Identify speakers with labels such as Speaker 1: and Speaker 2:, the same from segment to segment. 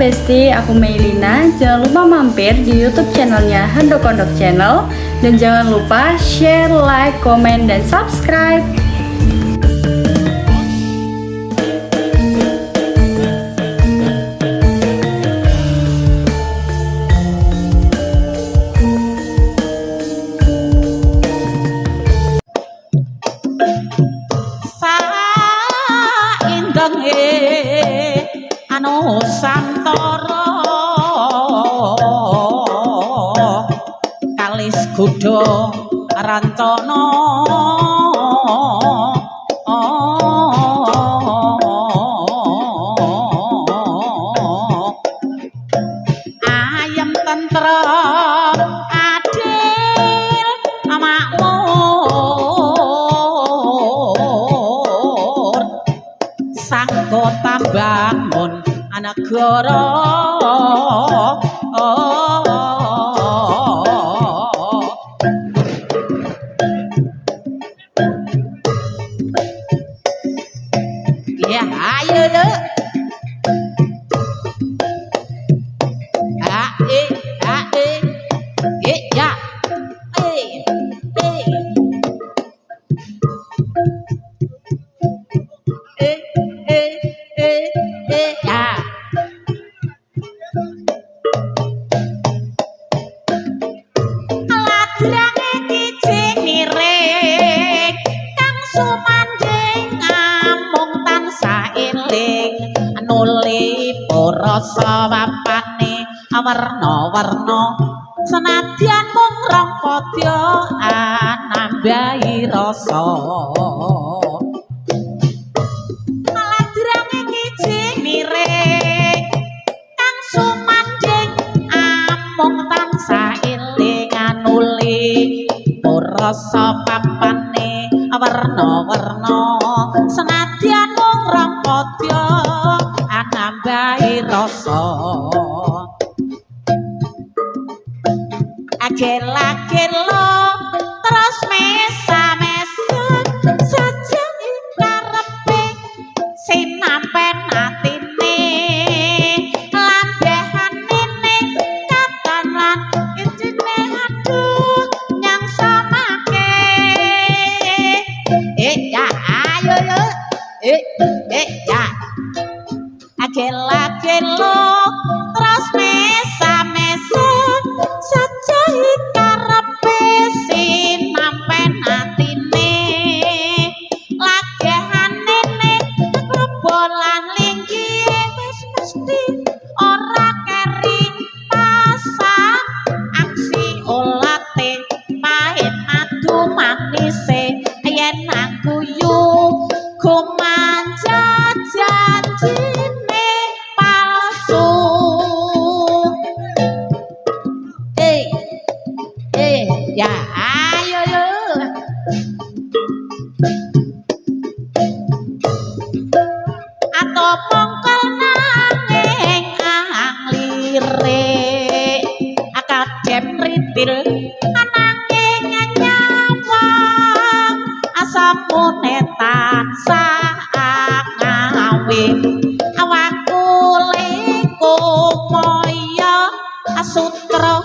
Speaker 1: Besti, aku Meilina. Jangan lupa mampir di YouTube channelnya Handok Kondok Channel. Dan jangan lupa share, like, komen, dan subscribe.
Speaker 2: Anu santara kalis kuda rancana ayam tentrem adil makmur sanggota bangun negara ya ayo le ya rasa bapane warna-warna senadyan mung rong padya nambahi rasa aladrange kijing mireng kang sumandhing amung tansah eling anuli rasa bapane warna-warna senadyan mung rong padya nambahi rasa agel-agelo terus mesa-mesa saja karepe sinampen atine lambehane katanan kecine aduh nyang samake ya ayo yo ya agel-agelo terus mesa-mesa saja karepe sinampen atine lagehane klebolan linggih wis mesti ora keri pasang aksi olate pahit madu manise yen aku yu kumanja janji ya ayo yo atau mongkol nanging lirik akadem ritil ananging nyawang asamune tansah ngawe awakku liku moyo asutra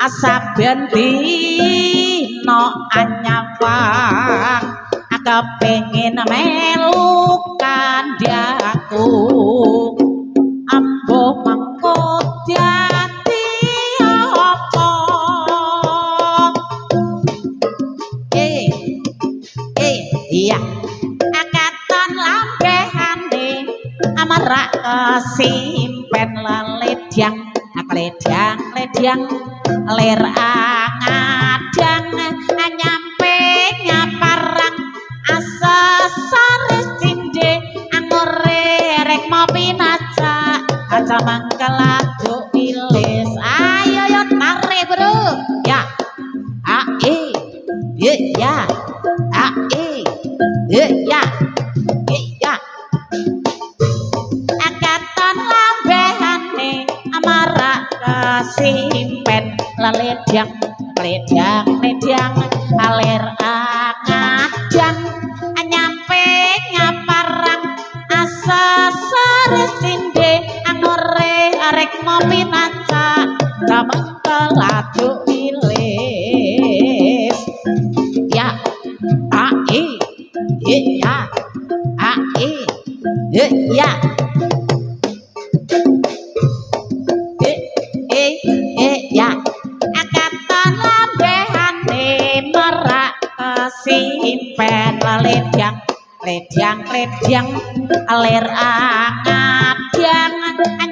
Speaker 2: saben dina anyawang kepengin melu kandhaku ambuh mengko dadi apa iya akaton lambehane amarak kesimpen leledang ledang lir angadang nyampe nyaparang asesaris cinde angore rek mopi naca aca mangkel aduk ilis ayo yo tare bro ya ya ya akaton lambehane amarak kesimpen leledang alir angadang nyampe nyaparang asesaris cinde ngopi naca dameng keladuk wilis ya ai ya ai ya ya akatan lambehane merak kesimpen ledang ledang ledang alir angadang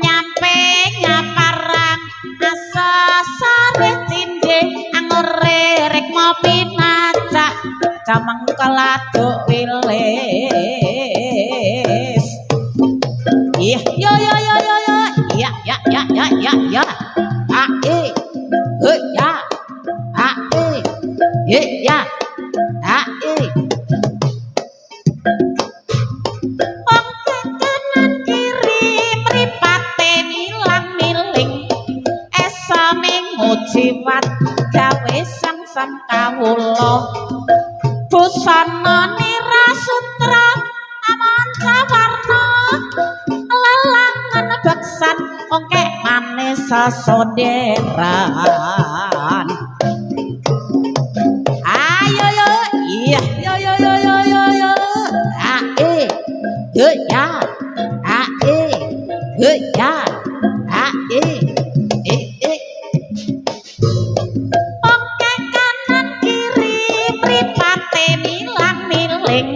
Speaker 2: nyampe ngaparang asa sare cinde angore rek ngopi naca jameng keladuk wilis ih yo yo yo yo yo ya ya ya ya ya ya ae ya ae ya ae kanan kiri mripate milang miling esa mengujiwat gawe sang kawula busana nirasutra amanca warna lelangan beksan ongkek manis sasonderan ayo yo iya yo yo yo yo yo yo ae ya ae ya ae ongkek kanan kiri mripate milang miling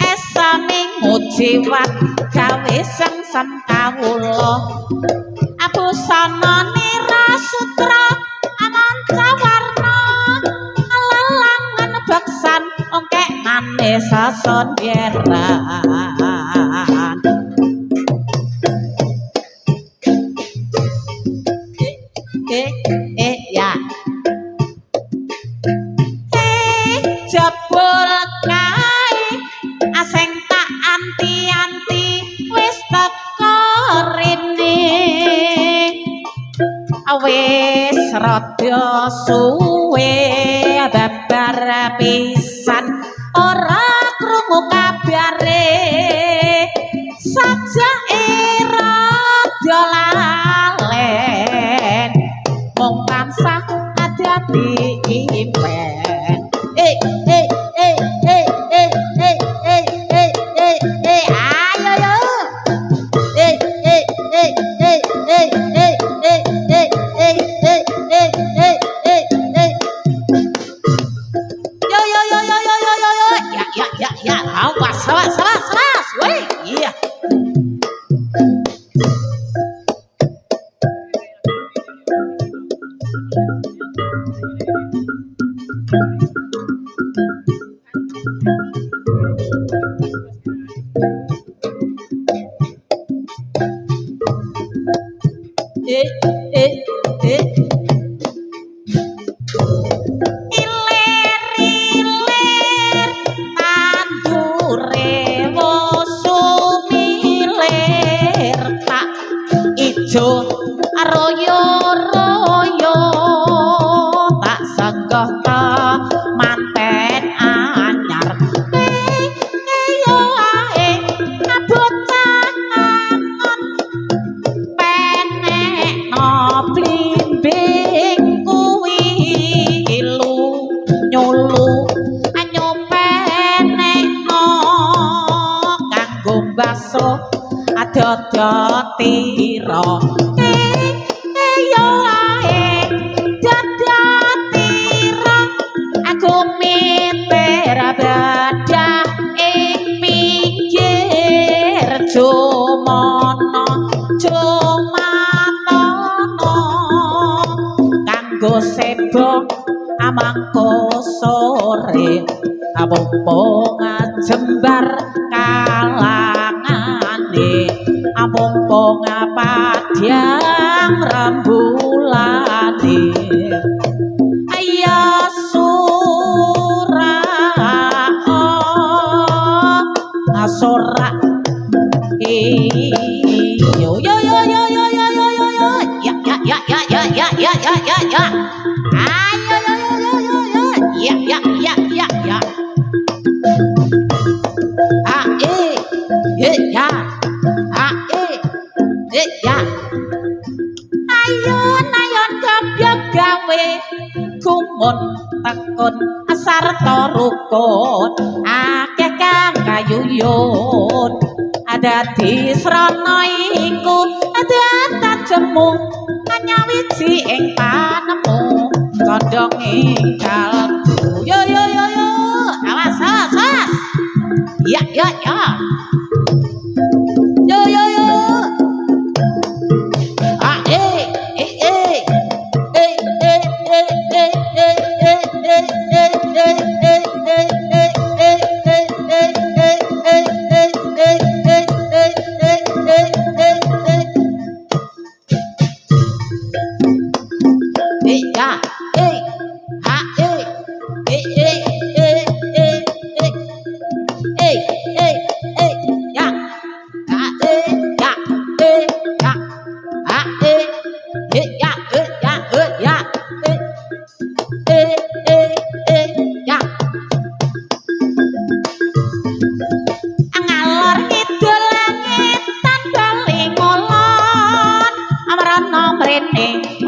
Speaker 2: esa mengujiwat gawe sang kawula abusana nirasutra amanca warna lelangan beksan ongkek manis sasonderan ya jebul kae aseng tak anti-anti wis teko rene wis rada suwe babar pisan ora krungu kabare sajake rada lalen mung tansah ati-ati impen ayo yo ya awas woi iya ilir-ilir tandure wosumilir tak ijo royo-royo tak senggah manten anyar yo ae bocah angon penek no blimbing kuwi ilu nyulu anyo penek no kanggo baso adodotira yo ae dadotira aku miter badah ing pinggir jumono jumatono kanggo sebo amangko sore amumpung jembar kalangane amumpung padyang rembulane ayo sorak yo yo yo yo yo yo yo yo yo ya ya ya ya ya ya ya ya ya ya ayo yo yo yo yo yo ya ya ya ya ya ya ya ya nuwun tekun sarta rukun akeh kang kayuyun dadi srana iku dadak jemung nyawiji ing panemu condong ing kalbu yo awas ya yo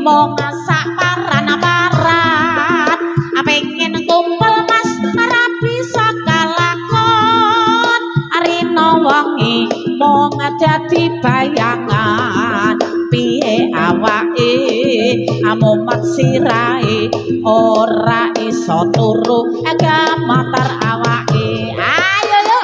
Speaker 2: mong sak paran pengen kumpul mas ora bisa kalakon arina wengi mong dadi bayangan piye awake amumat sirahe ora iso turu gamatar awake ayo yo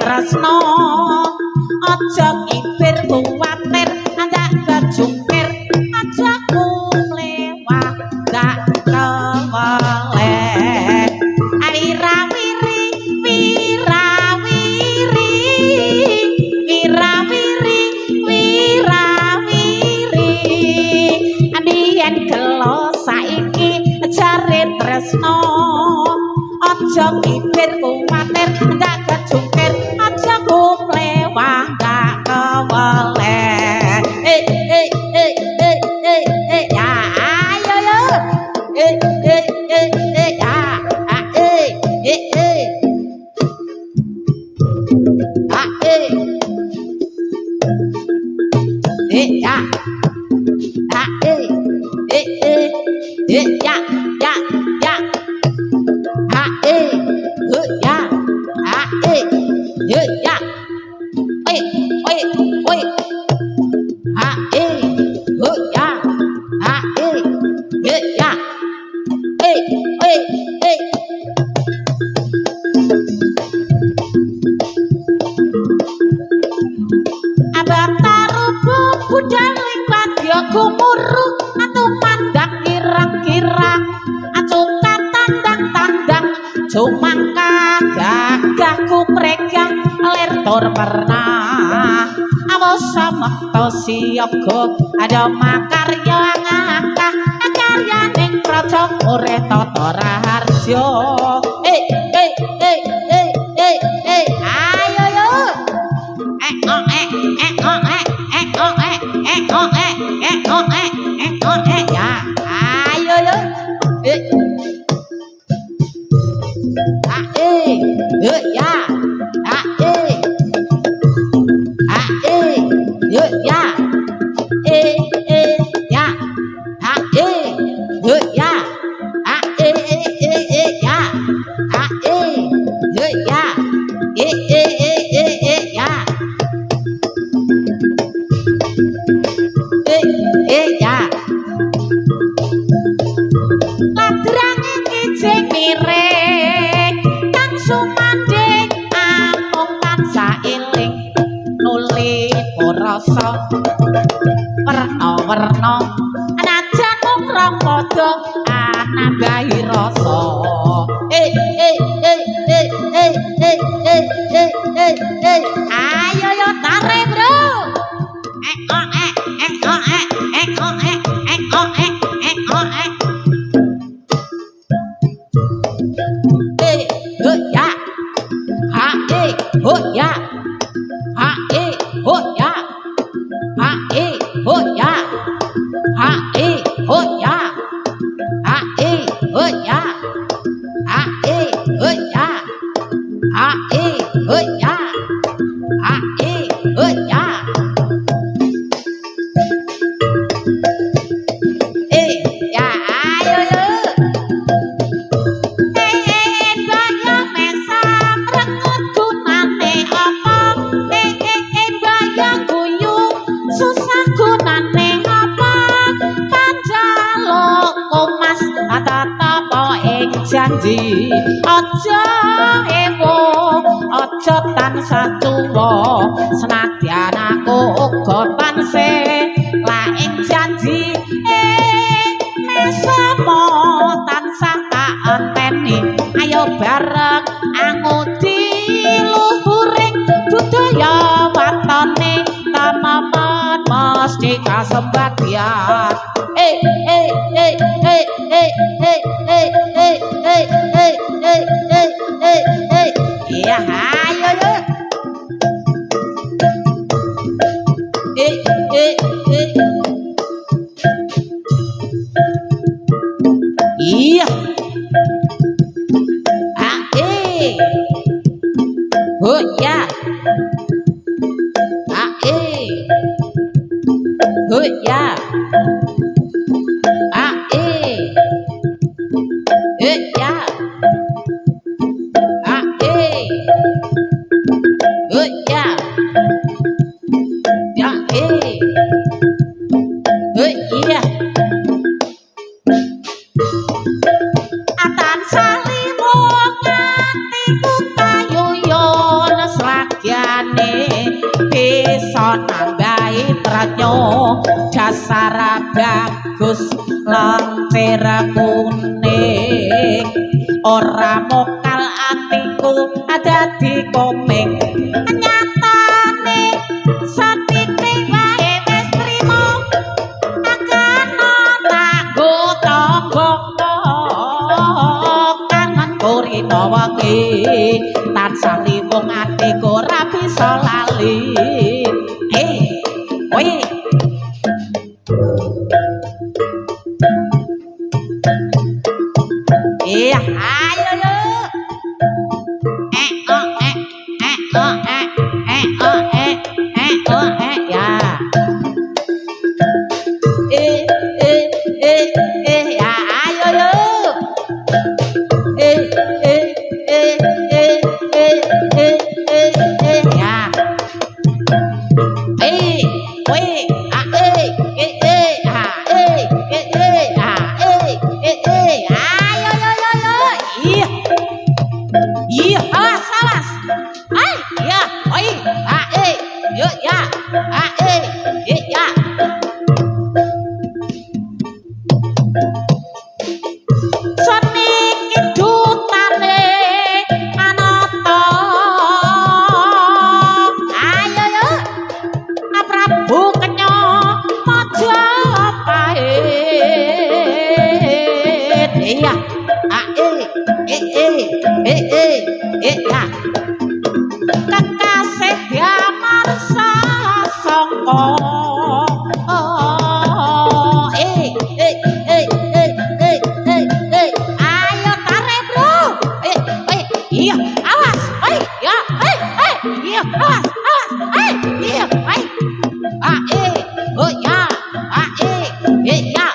Speaker 2: tresno aja ngibir kuwatir ndak kejungkir aja kumlewah gak keweleh wirawiri wirawiri wirawiri wirawiri ambiyen gelo saiki jare tresno aja ngibir kuwatir ndak kejungkir aja kumlewah gak keweleh ya ayo yo ya budaling wadya gumuru tumandang kirang-kirang acukan tandang-tandang cumangka gagah kumregang lir tur pernah awas samekta siyaga ada makarya ngangkah karyaning praja ore tata raharja ayo yo ya ayo yo Ladrange kijing mireng kang sumanding rasa werna-werna anajan mung rong padha nambahi rasa ayo yo tare bro janji aja ewo aja tansah tuwa senadyan aku uga tansih laing janji mesamo tansah tak enteni ayo bareng angudi luhuring budaya watone tamaman mesti kasembadyan iya ayo yo iya oh ya oh ya dasar bagus lancer kuning ora mokal atiku dadi komeng nyatane satike wae wis trimo akana tanggo tanggo kangen kurina wengi tansah liwung atiku ora bisa lali kowe iya ayo yo ya ya ayo yo kekasih diamarsa sangka ayo tarik bro iya awas ya iya awas iya oh ya ya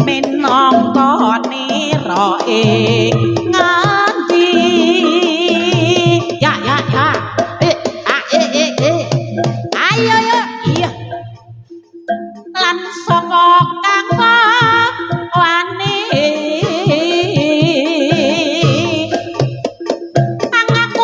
Speaker 2: minangka nirae nganti ya ayo yo iya lan saka kang wani angaku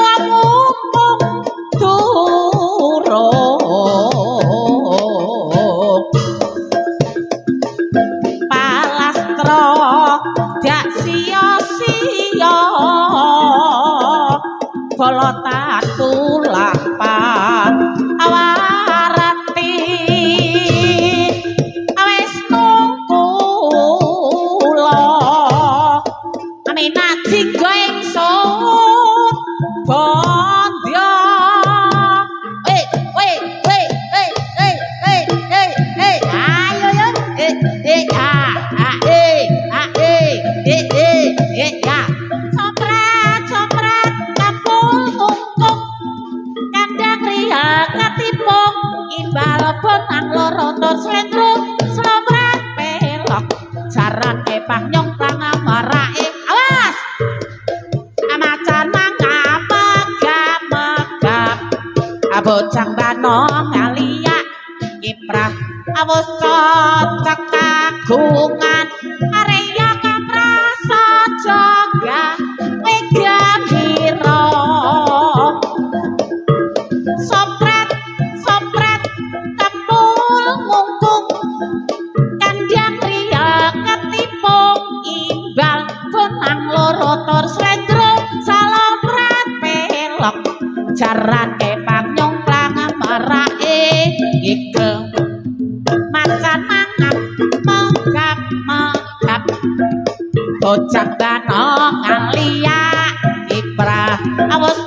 Speaker 2: benang loro tur slendro slomret pelok jarane panyong kang marake awas macan mangap megap bocah banong ngalia kiprah awus cocok kagungan arya kaprasa jaga mega biro sopret sopret kepul ngungkung kandang ria ketipung imbal benang loro tur slendro salopret pelok jarane panyong klang marake ikel macan mangap megap bocah banong ngalia kiprah awus